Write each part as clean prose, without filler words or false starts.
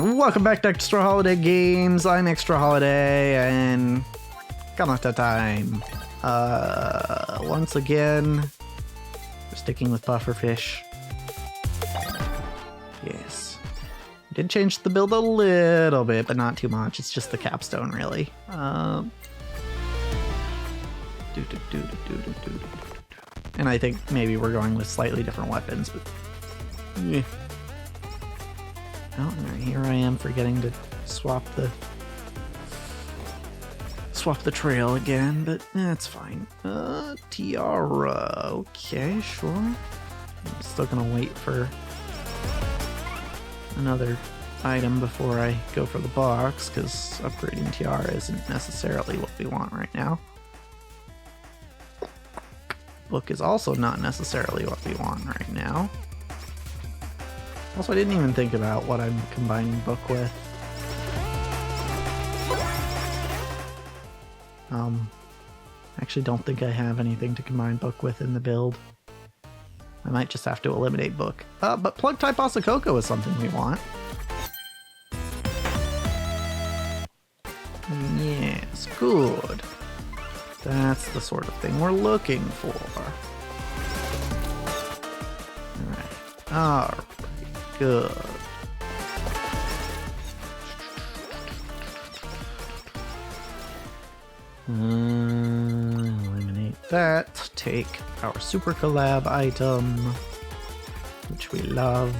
Welcome back to Extra Holiday Games. I'm Extra Holiday, and Kanata time. Once again, we're sticking with pufferfish. Yes. Did change the build a little bit, but not too much. It's just the capstone, really. And I think maybe we're going with slightly different weapons, but yeah. Oh, and here I am forgetting to swap the trail again, but that's fine. Tiara. Okay, sure. I'm still gonna wait for another item before I go for the box, because upgrading Tiara isn't necessarily what we want right now. Book is also not necessarily what we want right now. Also, I didn't even think about what I'm combining book with. I actually don't think I have anything to combine book with in the build. I might just have to eliminate book. But plug type Osakoko is something we want. Yes, good. That's the sort of thing we're looking for. Alright. Good. Eliminate that. Take our super collab item, which we love.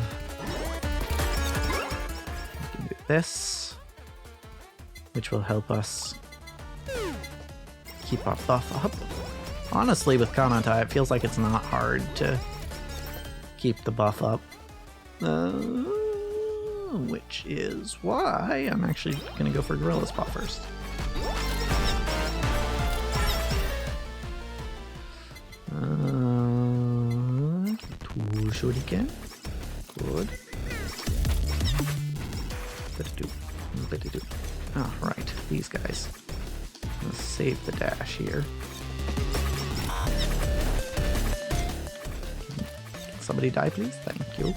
We can do this, which will help us keep our buff up. Honestly, with Kanata, it feels like it's not hard to keep the buff up. Which is why I'm actually going to go for Gorilla's Paw first. Tool shuriken. Good. Better do. Oh, right. These guys. Let's save the dash here. Can somebody die, please? Thank you.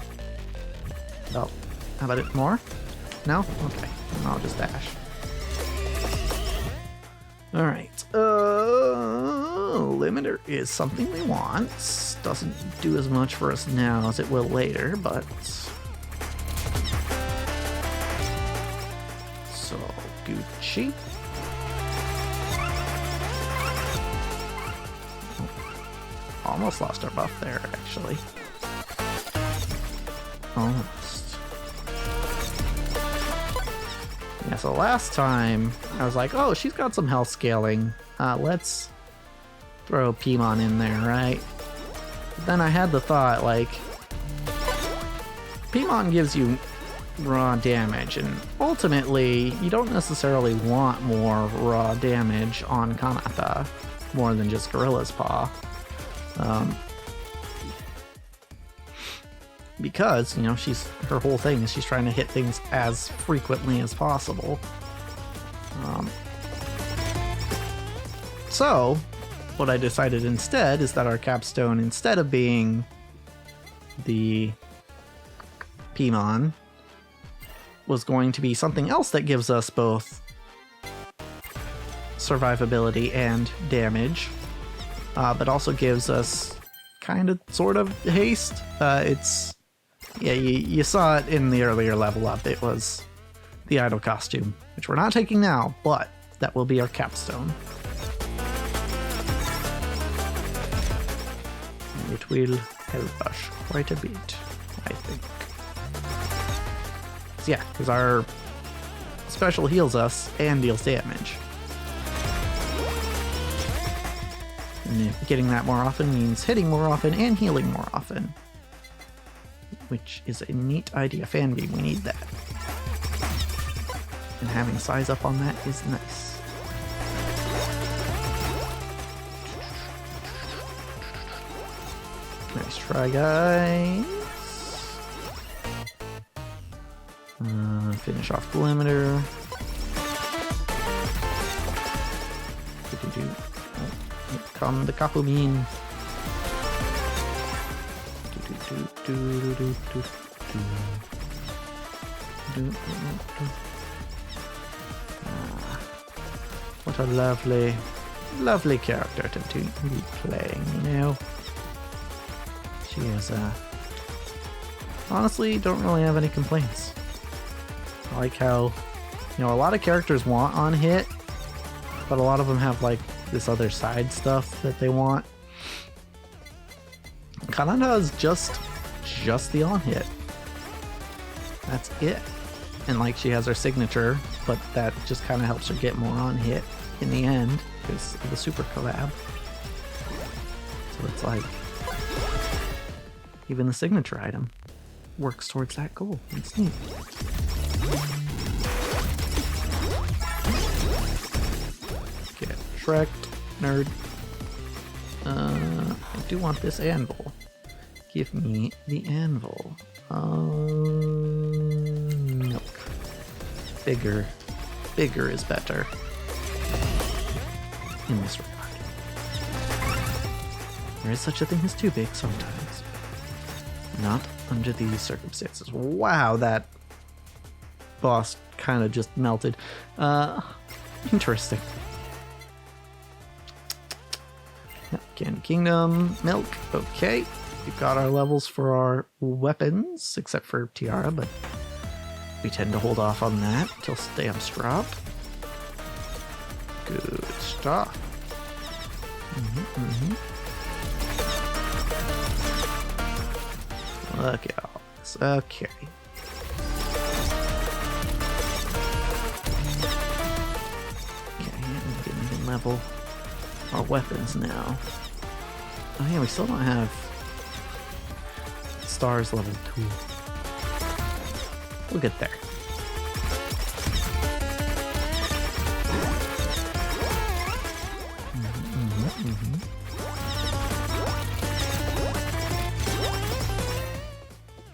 Oh, how about it more? No? Okay. I'll just dash. Alright. Limiter is something we want. Doesn't do as much for us now as it will later, but... So, Gucci. Almost lost our buff there, actually. Almost. Yeah, so last time I was like, oh, she's got some health scaling. Let's throw Pimon in there, right? But then I had the thought, like, Pimon gives you raw damage, and ultimately, you don't necessarily want more raw damage on Kanata, more than just Gorilla's Paw. Because, you know, her whole thing is she's trying to hit things as frequently as possible. So, what I decided instead is that our capstone, instead of being the Pimon, was going to be something else that gives us both survivability and damage, but also gives us kind of, sort of haste. Yeah, you saw it in the earlier level up. It was the idol costume, which we're not taking now, but that will be our capstone. It will help us quite a bit, I think. So yeah, because our special heals us and deals damage. And getting that more often means hitting more often and healing more often. Which is a neat idea. Fan beam, we need that. And having size up on that is nice. Nice try, guys. Finish off the limiter. Here come the Kapumin. What a lovely, lovely character to be playing, you know? She is, honestly, don't really have any complaints. I like how, you know, a lot of characters want on hit, but a lot of them have, like, this other side stuff that they want. Kanata is just the on hit. That's it. And, like, she has her signature, but that just kind of helps her get more on hit in the end because of the super collab. So it's like, even the signature item works towards that goal. It's neat. Get Shrek'd, nerd. I do want this anvil. Give me the anvil. Milk. Bigger is better in this regard. There is such a thing as too big sometimes. Not under these circumstances. Wow, that boss kind of just melted. Interesting. Yep, Candy Kingdom, milk, okay. We've got our levels for our weapons, except for Tiara, but we tend to hold off on that until stamps drop. Good stuff. Look at all this. Okay. Okay, we can level our weapons now. Oh yeah, we still don't have stars level 2. We'll get there.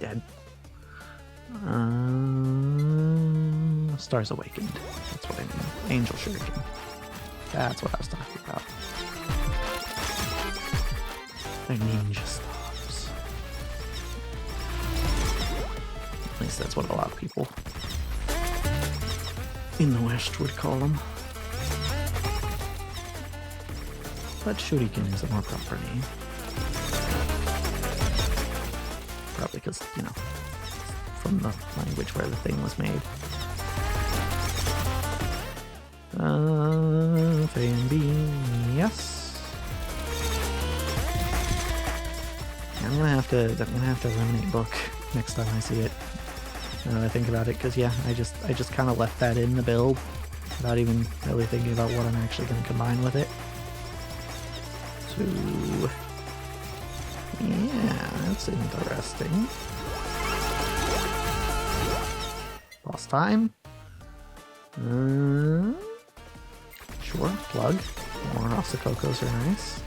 Dead. Stars Awakened. That's what I mean. Angel Shuriken. That's what I was talking about. They're ninja stars. At least that's what a lot of people in the West would call them. But Shuriken is a more proper name. Probably because, you know, from the language where the thing was made. Fan beam, yes. I'm gonna have to eliminate book next time I see it. Now that I think about it, because yeah, I just kind of left that in the build without even really thinking about what I'm actually going to combine with it. So yeah, that's interesting. Boss time. Sure, plug. More Osakokos are nice.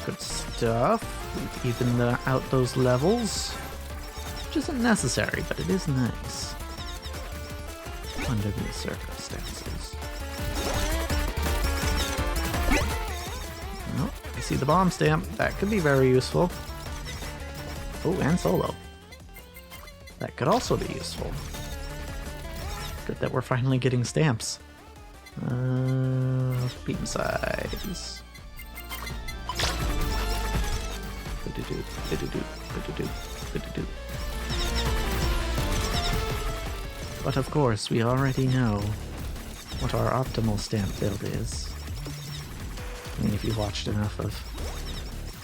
Good stuff. We've evened out those levels, which isn't necessary, but it is nice under these circumstances. Oh, I see the bomb stamp. That could be very useful. Oh, and solo. That could also be useful. Good that we're finally getting stamps. Beam size. But of course, we already know what our optimal stamp build is. I mean, if you've watched enough of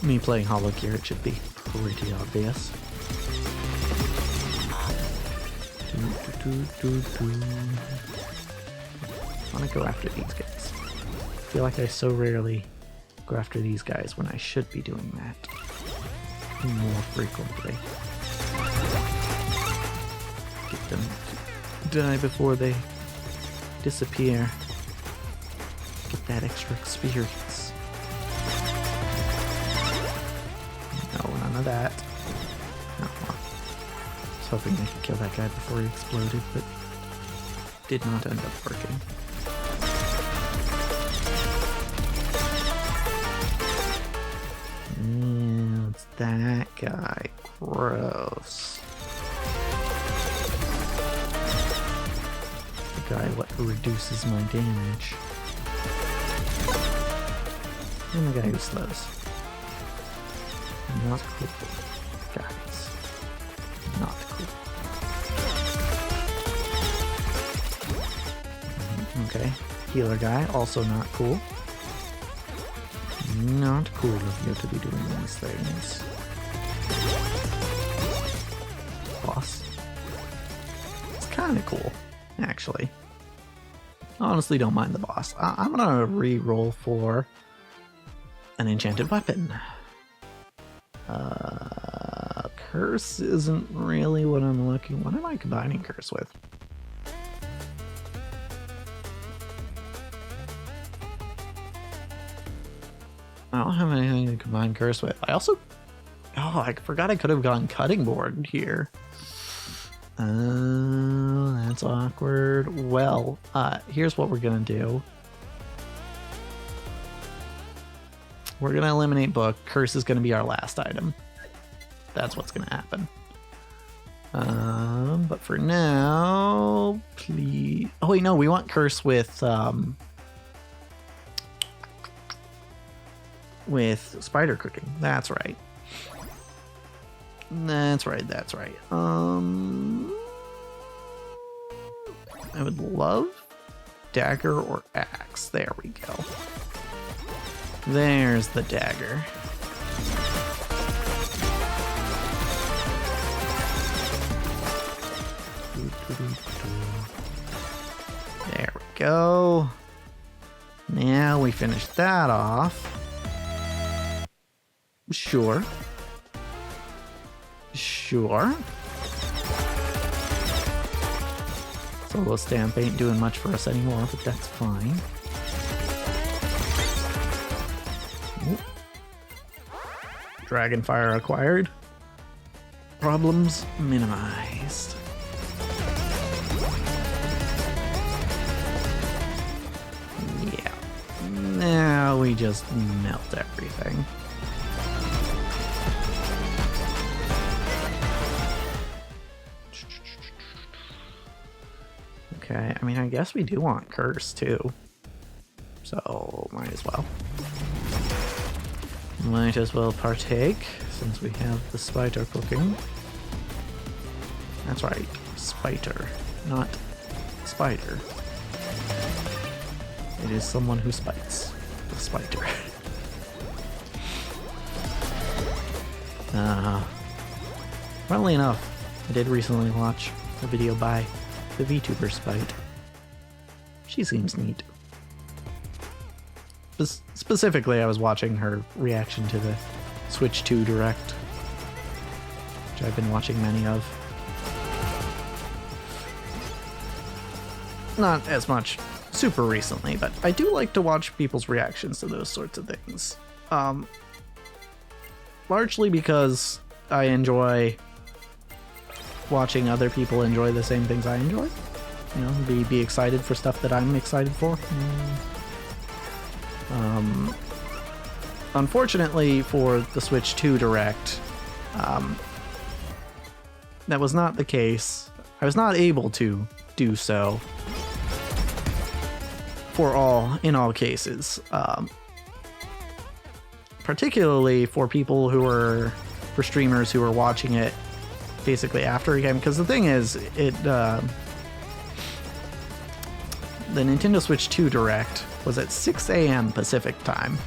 me playing HoloCure, it should be pretty obvious. I want to go after these guys. I feel like I so rarely go after these guys when I should be doing that more frequently. Get them to die before they disappear. Get that extra experience. No, none of that. No, I was hoping I could kill that guy before he exploded, but did not end up working. Yeah, it's that guy. Gross. The guy what reduces my damage. And the guy who slows. Not cool. Guys. Not cool. Okay. Healer guy, also not cool. Not cool of you to be doing these things. Boss. It's kind of cool, actually. Honestly, don't mind the boss. I'm gonna re-roll for an enchanted weapon. Curse isn't really what I'm looking. What am I combining curse with? I don't have anything to combine curse with. I also... Oh, I forgot I could have gone cutting board here. That's awkward. Well, here's what we're gonna do. We're gonna eliminate book. Curse is gonna be our last item. That's what's gonna happen. But for now, please... Oh wait, no, we want curse with spider cooking. That's right. That's right, that's right. I would love dagger or axe. There we go. There's the dagger. There we go. Now we finish that off. Sure. Sure. Solo stamp ain't doing much for us anymore, but that's fine. Ooh. Dragonfire acquired. Problems minimized. Yeah. Now we just melt everything. Okay, I mean, I guess we do want curse too. So, might as well. Might as well partake, since we have the spider cooking. That's right, spider, not spider. It is someone who spites the spider. Funnily enough, I did recently watch a video by the VTuber Spite. She seems neat. Specifically, I was watching her reaction to the Switch 2 Direct, which I've been watching many of. Not as much super recently, but I do like to watch people's reactions to those sorts of things. Largely because I enjoy watching other people enjoy the same things I enjoy. You know, be excited for stuff that I'm excited for. Unfortunately for the Switch 2 Direct, that was not the case. I was not able to do so in all cases. Particularly for people for streamers who are watching it basically after a game, because the thing is, the Nintendo Switch 2 Direct was at 6 a.m. Pacific time.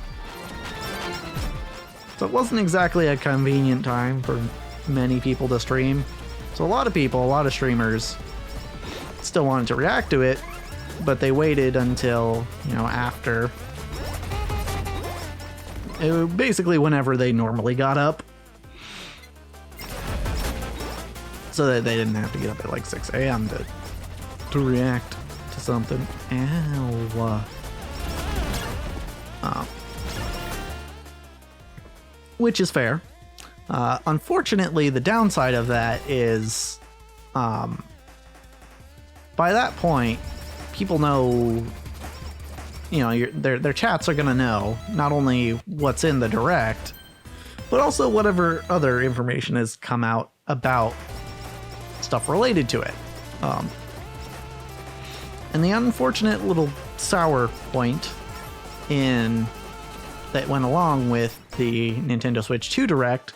So it wasn't exactly a convenient time for many people to stream. So a lot of streamers still wanted to react to it, but they waited until, after. Basically whenever they normally got up. So that they didn't have to get up at like 6 a.m. to react to something. Ow. Which is fair. Unfortunately, the downside of that is by that point, people know, you know, their chats are going to know not only what's in the Direct, but also whatever other information has come out about stuff related to it. And the unfortunate little sour point that went along with the Nintendo Switch 2 Direct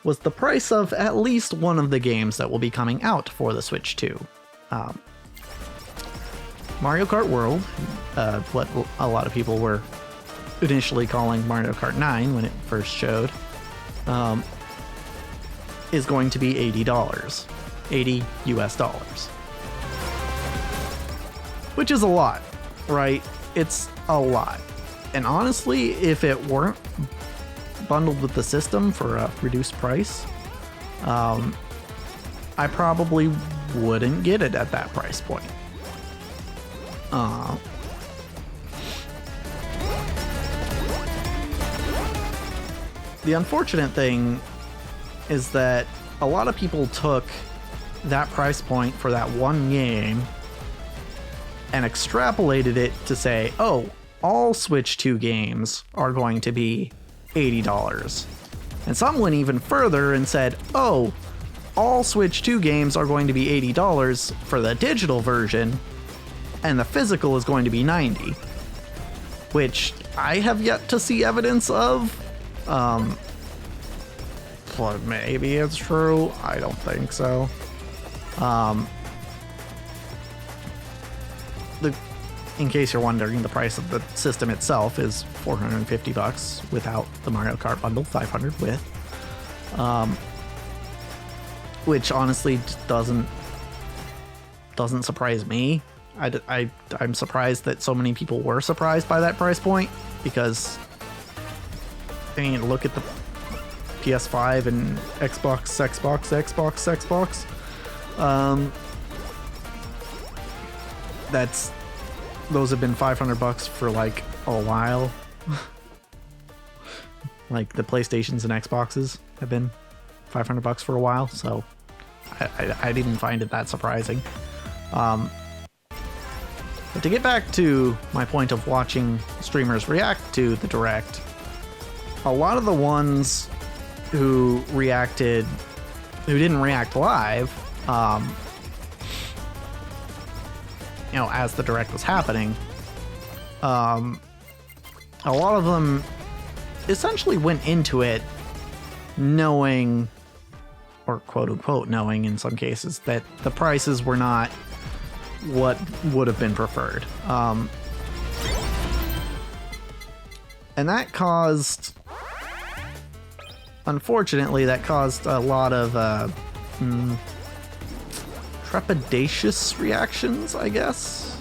was the price of at least one of the games that will be coming out for the Switch 2. Mario Kart World, what a lot of people were initially calling Mario Kart 9 when it first showed, is going to be $80. $80 US. Which is a lot, right? It's a lot. And honestly, if it weren't bundled with the system for a reduced price, I probably wouldn't get it at that price point. The unfortunate thing is that a lot of people took that price point for that one game and extrapolated it to say, oh, all Switch 2 games are going to be $80. And some went even further and said, oh, all Switch 2 games are going to be $80 for the digital version, and the physical is going to be $90. Which I have yet to see evidence of. But maybe it's true. I don't think so. In case you're wondering, the price of the system itself is $450 without the Mario Kart bundle, $500 with. Which honestly doesn't surprise me. I'm surprised that so many people were surprised by that price point, because I mean, look at the PS5 and Xbox. Those have been $500 for like a while. Like the PlayStations and Xboxes have been $500 for a while, so I didn't find it that surprising. But to get back to my point of watching streamers react to the Direct, a lot of the ones who didn't react live, you know, as the Direct was happening, a lot of them essentially went into it knowing, or quote unquote knowing in some cases, that the prices were not what would have been preferred. And that caused, unfortunately, a lot of trepidatious reactions, I guess.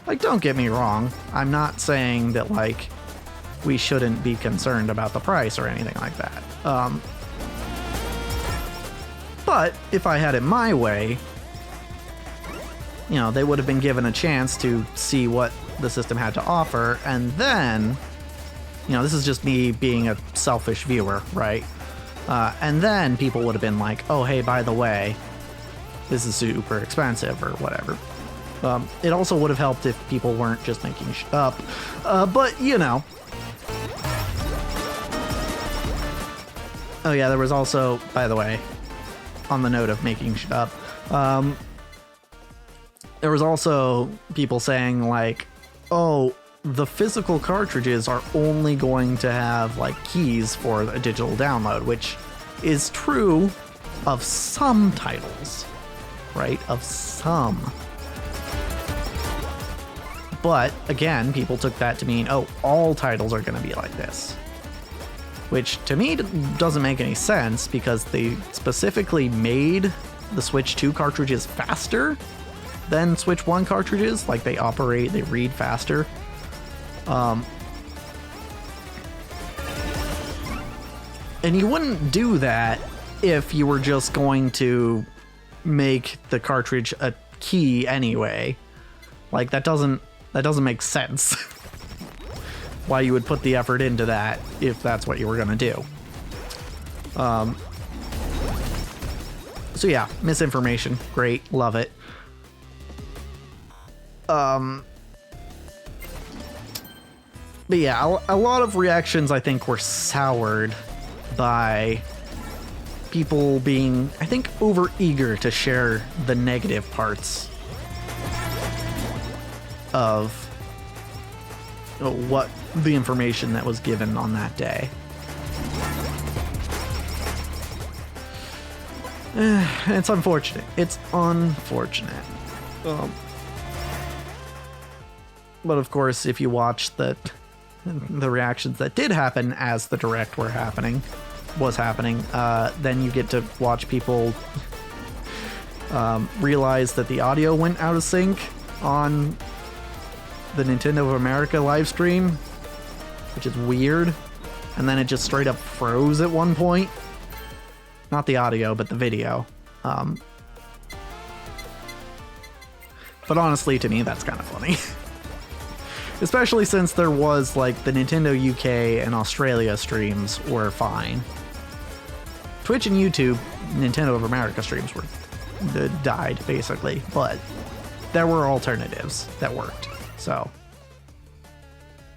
Like, don't get me wrong, I'm not saying that, like, we shouldn't be concerned about the price or anything like that. But if I had it my way, you know, they would have been given a chance to see what the system had to offer, and then, you know, this is just me being a selfish viewer, right? And then people would have been like, oh, hey, by the way, this is super expensive or whatever. It also would have helped if people weren't just making shit up. But, you know. Oh, yeah, there was also, by the way, on the note of making shit up, there was also people saying, like, oh, the physical cartridges are only going to have, like, keys for a digital download, which is true of some titles, right? Of some. But, again, people took that to mean, oh, all titles are going to be like this. Which, to me, doesn't make any sense, because they specifically made the Switch 2 cartridges faster than Switch 1 cartridges. Like, they read faster. And you wouldn't do that if you were just going to make the cartridge a key anyway. Like, that doesn't make sense. Why you would put the effort into that if that's what you were gonna do. So yeah, misinformation. Great. Love it. But yeah, a lot of reactions I think were soured by people being, I think, over eager to share the negative parts of what the information that was given on that day. It's unfortunate. It's unfortunate. But of course, if you watch the reactions that did happen as the direct was happening, then you get to watch people realize that the audio went out of sync on the Nintendo of America live stream, which is weird. And then it just straight up froze at one point. Not the audio, but the video. But honestly, to me, that's kind of funny. Especially since there was, like, the Nintendo UK and Australia streams were fine. Twitch and YouTube, Nintendo of America streams were died, basically. But there were alternatives that worked. So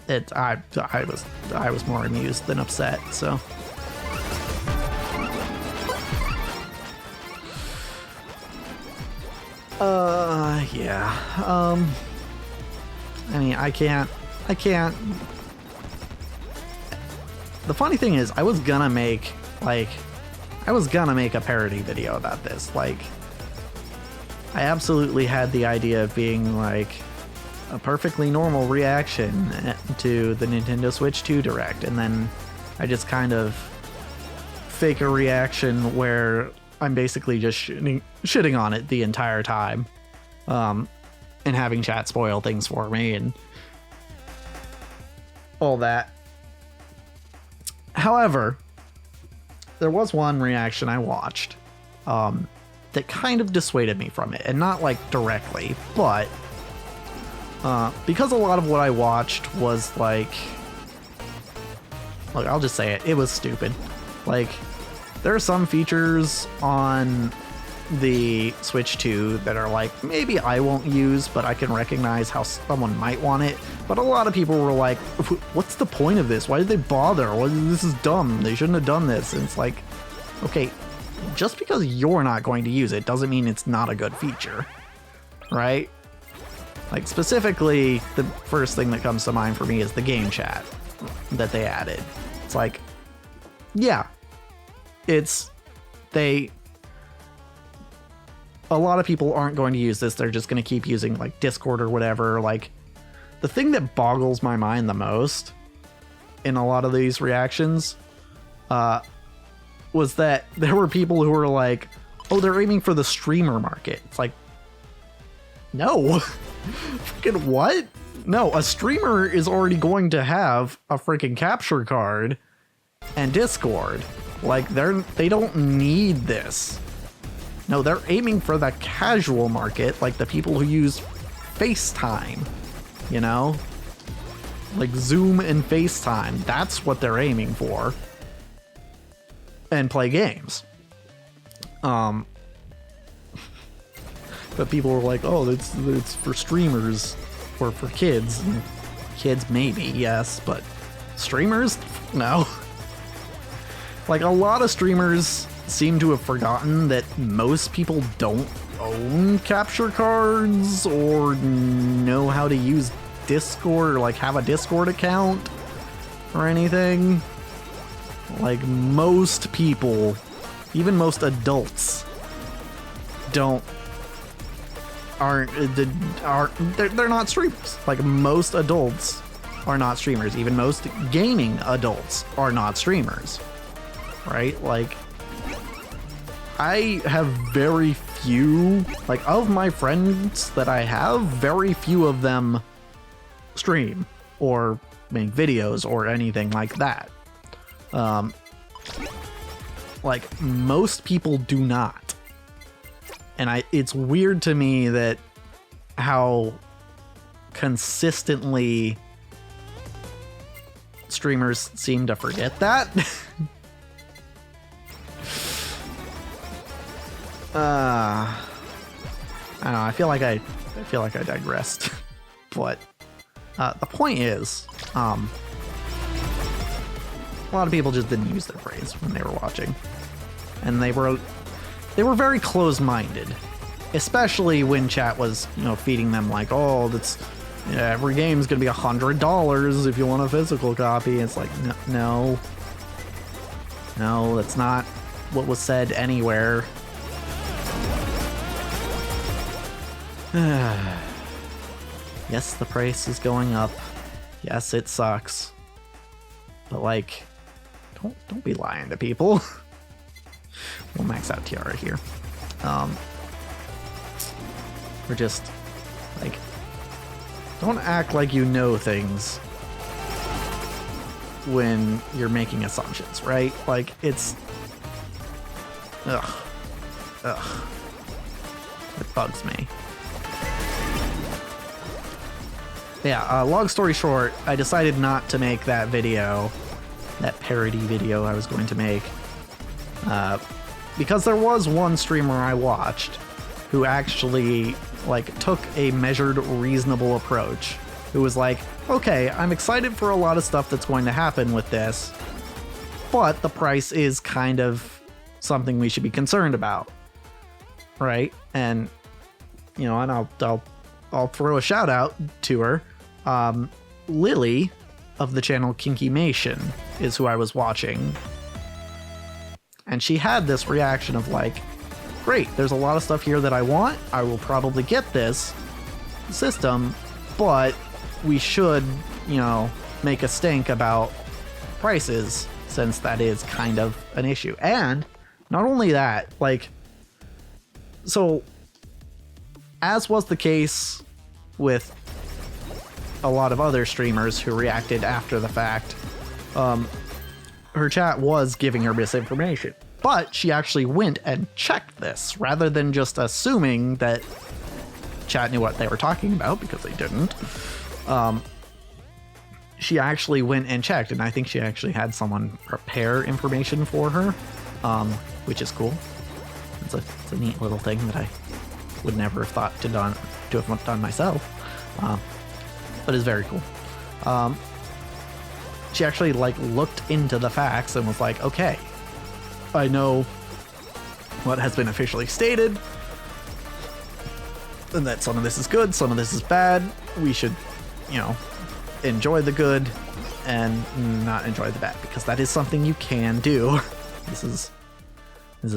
I was more amused than upset, so. Yeah. I mean, I can't. The funny thing is, I was gonna make a parody video about this. Like, I absolutely had the idea of being like a perfectly normal reaction to the Nintendo Switch 2 Direct, and then I just kind of fake a reaction where I'm basically just shitting on it the entire time, and having chat spoil things for me and all that. However, there was one reaction I watched that kind of dissuaded me from it, and not like directly, but because a lot of what I watched was like, look, I'll just say it was stupid. Like, there are some features on the Switch 2 that are like, maybe I won't use, but I can recognize how someone might want it. But a lot of people were like, what's the point of this? Why did they bother? This is dumb. They shouldn't have done this. And it's like, okay, just because you're not going to use it doesn't mean it's not a good feature, right? Like, specifically, the first thing that comes to mind for me is the game chat that they added. It's like, yeah, a lot of people aren't going to use this. They're just going to keep using like Discord or whatever. Like, the thing that boggles my mind the most in a lot of these reactions was that there were people who were like, oh, they're aiming for the streamer market. It's like, no. Freaking what? No, a streamer is already going to have a freaking capture card and Discord. Like, they don't need this. No, they're aiming for the casual market, like the people who use FaceTime, you know? Like Zoom and FaceTime. That's what they're aiming for. And play games. But people were like, oh, it's for streamers or for kids. And kids, maybe, yes, but streamers? No. Like, a lot of streamers seem to have forgotten that most people don't own capture cards or know how to use Discord or like have a Discord account or anything. Like, most people, even most adults, they're not streamers. Like, most adults are not streamers. Even most gaming adults are not streamers, right? Like, I have very few, like, of my friends that I have, very few of them stream or make videos or anything like that. Like, most people do not. And it's weird to me that how consistently streamers seem to forget that. I don't know. I feel like I digressed, but the point is, a lot of people just didn't use their praise when they were watching, and they were very close-minded, especially when chat was, feeding them like, oh, every game's gonna be $100 if you want a physical copy. It's like, no, that's not what was said anywhere. Yes, the price is going up. Yes, it sucks. But like, don't be lying to people. We'll max out Tiara here. We're just like, don't act like you know things when you're making assumptions, right? Like, it's ugh. It bugs me. Yeah, long story short, I decided not to make that video, that parody video I was going to make, because there was one streamer I watched who actually, like, took a measured, reasonable approach, who was like, okay, I'm excited for a lot of stuff that's going to happen with this, but the price is kind of something we should be concerned about, right? And, and I'll throw a shout out to her. Lily of the channel Kinkymation is who I was watching, and she had this reaction of like, great, there's a lot of stuff here that I want, I will probably get this system, but we should, make a stink about prices, since that is kind of an issue. And not only that, like, so as was the case with a lot of other streamers who reacted after the fact, her chat was giving her misinformation, but she actually went and checked this rather than just assuming that chat knew what they were talking about, because they didn't. She actually went and checked, and I think she actually had someone prepare information for her, which is cool. It's a neat little thing that I would never have thought to have done myself. But it's very cool. She actually looked into the facts and was like, okay, I know what has been officially stated, and that some of this is good, some of this is bad. We should, enjoy the good and not enjoy the bad, because that is something you can do. This is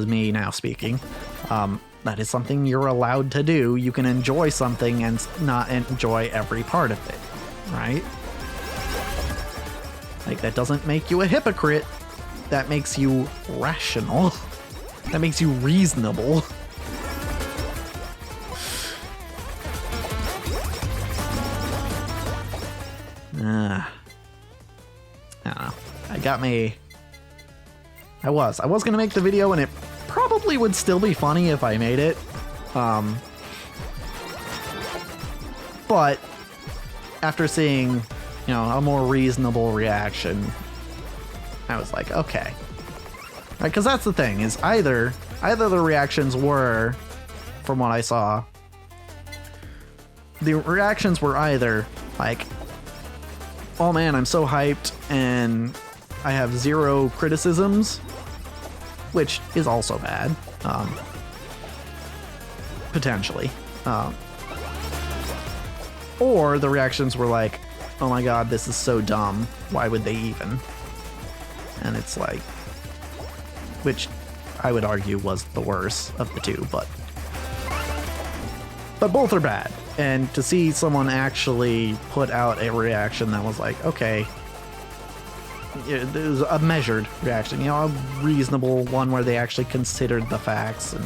me now speaking. That is something you're allowed to do. You can enjoy something and not enjoy every part of it, right? Like, that doesn't make you a hypocrite. That makes you rational. That makes you reasonable. I don't know. I was gonna make the video, and it probably would still be funny if I made it. But after seeing, a more reasonable reaction, I was like, okay. Right, because that's the thing, is either the reactions were, from what I saw, the reactions were either like, oh man, I'm so hyped and I have zero criticisms, which is also bad, potentially. Or the reactions were like, oh my god, this is so dumb, why would they even? And it's like, which I would argue was the worst of the two, but both are bad. And to see someone actually put out a reaction that was like, okay, it was a measured reaction, a reasonable one where they actually considered the facts, and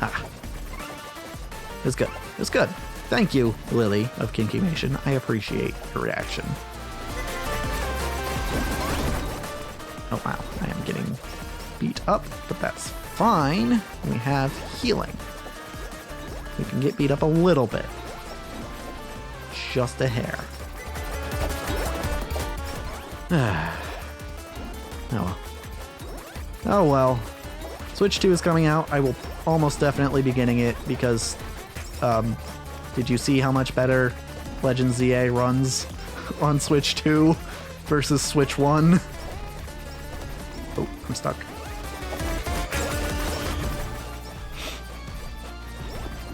it was good. It was good. Thank you, Lily of Kinkymation. I appreciate your reaction. Oh wow, I am getting beat up, but that's fine. We have healing. We can get beat up a little bit. Just a hair. Oh well. Oh well. Switch 2 is coming out. I will almost definitely be getting it because did you see how much better Legend ZA runs on Switch 2 versus Switch 1? Oh, I'm stuck.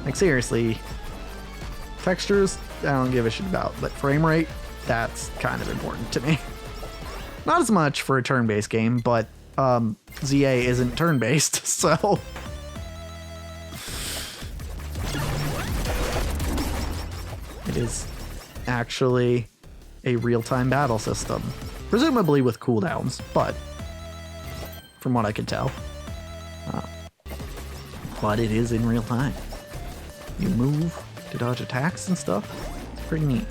Like, seriously, textures, I don't give a shit about, but frame rate, that's kind of important to me. Not as much for a turn-based game, but ZA isn't turn-based, so... It is actually a real-time battle system. Presumably with cooldowns, but from what I can tell. But it is in real time. You move to dodge attacks and stuff. It's pretty neat.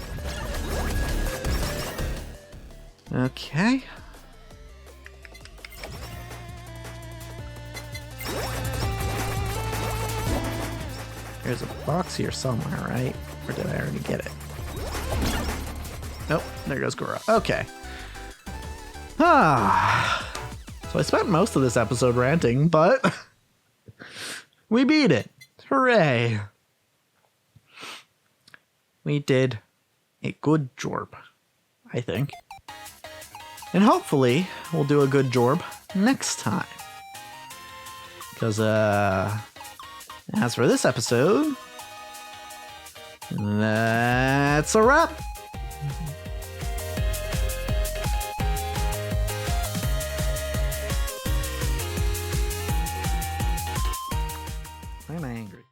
Okay. There's a box here somewhere, right? Or did I already get it? Nope, there goes Gura. Okay. So I spent most of this episode ranting, but we beat it. Hooray. We did a good job, I think. And hopefully, we'll do a good job next time. Because, as for this episode, that's a wrap. I'm angry.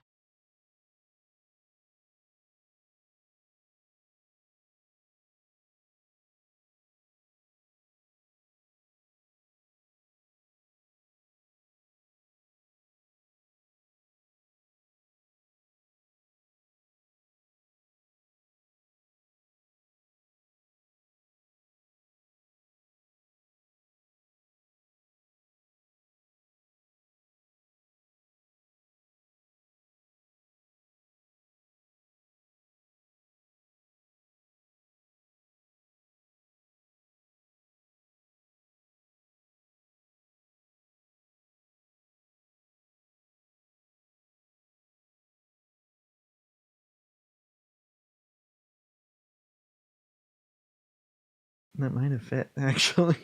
That might have fit, actually.